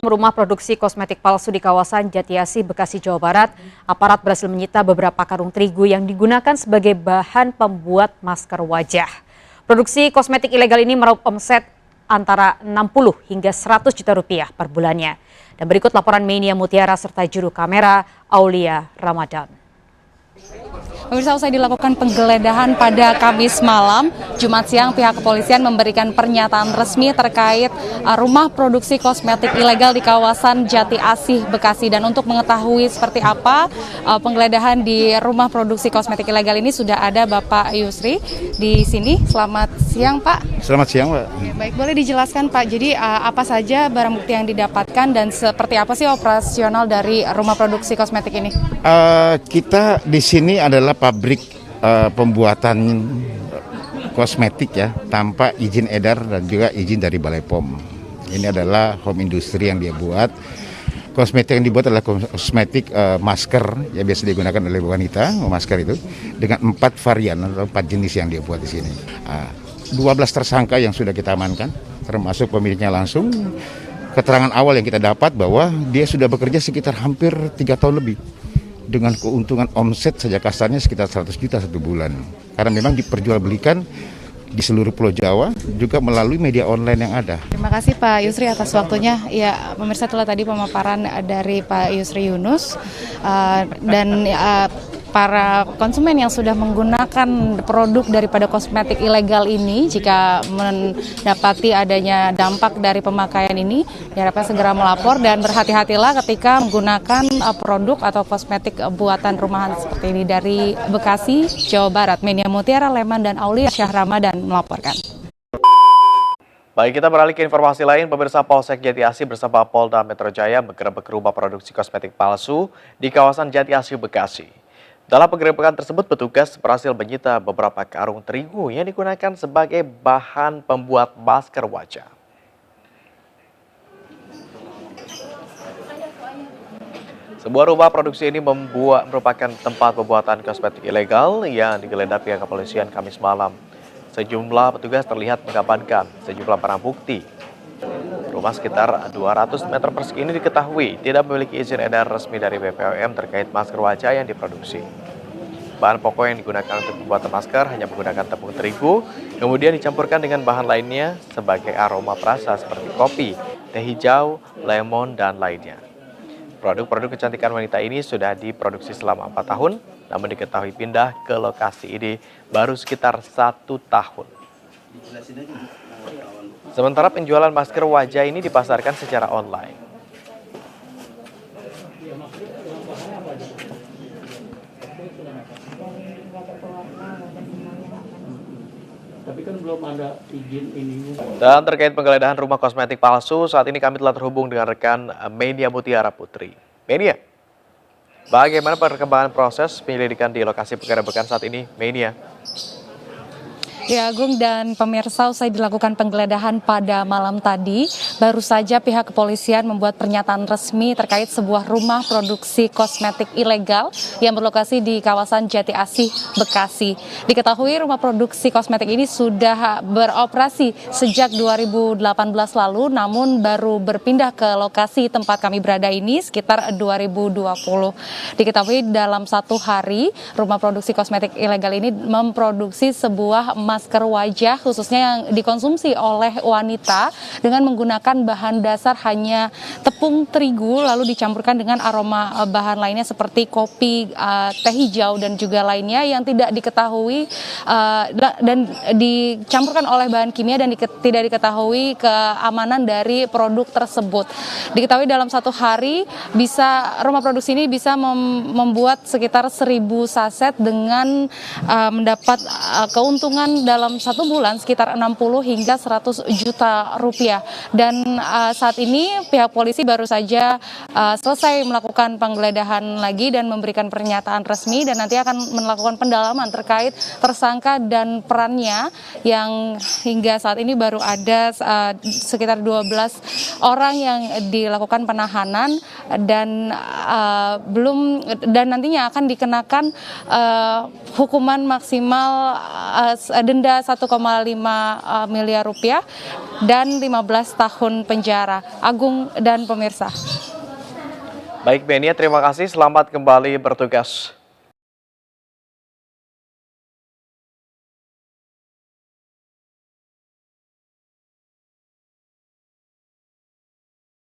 rumah produksi kosmetik palsu di kawasan Jatiasih, Bekasi, Jawa Barat, aparat berhasil menyita beberapa karung terigu yang digunakan sebagai bahan pembuat masker wajah. Produksi kosmetik ilegal ini meraup omset antara 60 hingga 100 juta rupiah per bulannya. Dan berikut laporan Menia Mutiara serta juru kamera Aulia Ramadan. Pemirsa, usai dilakukan penggeledahan pada Kamis malam, Jumat siang pihak kepolisian memberikan pernyataan resmi terkait rumah produksi kosmetik ilegal di kawasan Jatiasih, Bekasi. Dan untuk mengetahui seperti apa penggeledahan di rumah produksi kosmetik ilegal ini sudah ada Bapak Yusri di sini. Selamat siang, Pak. Selamat siang, Pak. Baik, boleh dijelaskan, Pak. Jadi apa saja barang bukti yang didapatkan dan seperti apa sih operasional dari rumah produksi kosmetik ini? Kita di sini adalah pabrik pembuatan kosmetik ya, tanpa izin edar dan juga izin dari Balai POM. Ini adalah home industry yang dia buat. Kosmetik yang dibuat adalah kosmetik masker yang biasa digunakan oleh wanita, masker itu dengan 4 varian atau 4 jenis yang dia buat di sini. 12 tersangka yang sudah kita amankan, termasuk pemiliknya langsung. Keterangan awal yang kita dapat bahwa dia sudah bekerja sekitar hampir 3 tahun lebih, dengan keuntungan omset saja kasarnya sekitar 100 juta satu bulan. Karena memang diperjualbelikan di seluruh Pulau Jawa, juga melalui media online yang ada. Terima kasih Pak Yusri atas waktunya. Ya, pemirsa, itulah tadi pemaparan dari Pak Yusri Yunus dan para konsumen yang sudah menggunakan produk daripada kosmetik ilegal ini, jika mendapati adanya dampak dari pemakaian ini, diharapkan segera melapor dan berhati-hatilah ketika menggunakan produk atau kosmetik buatan rumahan seperti ini. Dari Bekasi, Jawa Barat, Menia Mutiara, Leman, dan Aulia Syah Ramadan melaporkan. Baik, kita beralih ke informasi lain. Pemirsa, Polsek Jatiasih bersama Polda Metro Jaya menggerebek rumah produksi kosmetik palsu di kawasan Jatiasih, Bekasi. Dalam penggerebekan tersebut, petugas berhasil menyita beberapa karung terigu yang digunakan sebagai bahan pembuat masker wajah. Sebuah rumah produksi ini merupakan tempat pembuatan kosmetik ilegal yang digeledah pihak kepolisian Kamis malam. Sejumlah petugas terlihat mengamankan sejumlah barang bukti. Rumah sekitar 200 meter persegi ini diketahui tidak memiliki izin edar resmi dari BPOM terkait masker wajah yang diproduksi. Bahan pokok yang digunakan untuk pembuatan masker hanya menggunakan tepung terigu, kemudian dicampurkan dengan bahan lainnya sebagai aroma perasa seperti kopi, teh hijau, lemon, dan lainnya. Produk-produk kecantikan wanita ini sudah diproduksi selama 4 tahun, namun diketahui pindah ke lokasi ini baru sekitar 1 tahun. Sementara penjualan masker wajah ini dipasarkan secara online. Tapi kan belum ada izin ini. Dan terkait penggeledahan rumah kosmetik palsu, saat ini kami telah terhubung dengan rekan Menia Mutiara Putri. Menia, bagaimana perkembangan proses penyelidikan di lokasi penggerebekan saat ini, Menia? Ya, Agung dan pemirsa, usai dilakukan penggeledahan pada malam tadi, baru saja pihak kepolisian membuat pernyataan resmi terkait sebuah rumah produksi kosmetik ilegal yang berlokasi di kawasan Jatiasih, Bekasi. Diketahui rumah produksi kosmetik ini sudah beroperasi sejak 2018 lalu, namun baru berpindah ke lokasi tempat kami berada ini sekitar 2020. Diketahui dalam 1 hari, rumah produksi kosmetik ilegal ini memproduksi sebuah masker wajah khususnya yang dikonsumsi oleh wanita dengan menggunakan bahan dasar hanya tepung terigu lalu dicampurkan dengan aroma bahan lainnya seperti kopi, teh hijau dan juga lainnya yang tidak diketahui dan dicampurkan oleh bahan kimia dan tidak diketahui keamanan dari produk tersebut. Diketahui dalam 1 hari rumah produksi ini bisa membuat sekitar 1.000 saset dengan mendapat keuntungan dalam 1 bulan sekitar 60 hingga 100 juta rupiah. Dan saat ini pihak polisi baru saja selesai melakukan penggeledahan lagi dan memberikan pernyataan resmi dan nanti akan melakukan pendalaman terkait tersangka dan perannya yang hingga saat ini baru ada sekitar 12 orang yang dilakukan penahanan dan nantinya akan dikenakan hukuman maksimal denda denda 1,5 miliar rupiah dan 15 tahun penjara. Agung dan pemirsa. Baik Benia, terima kasih. Selamat kembali bertugas.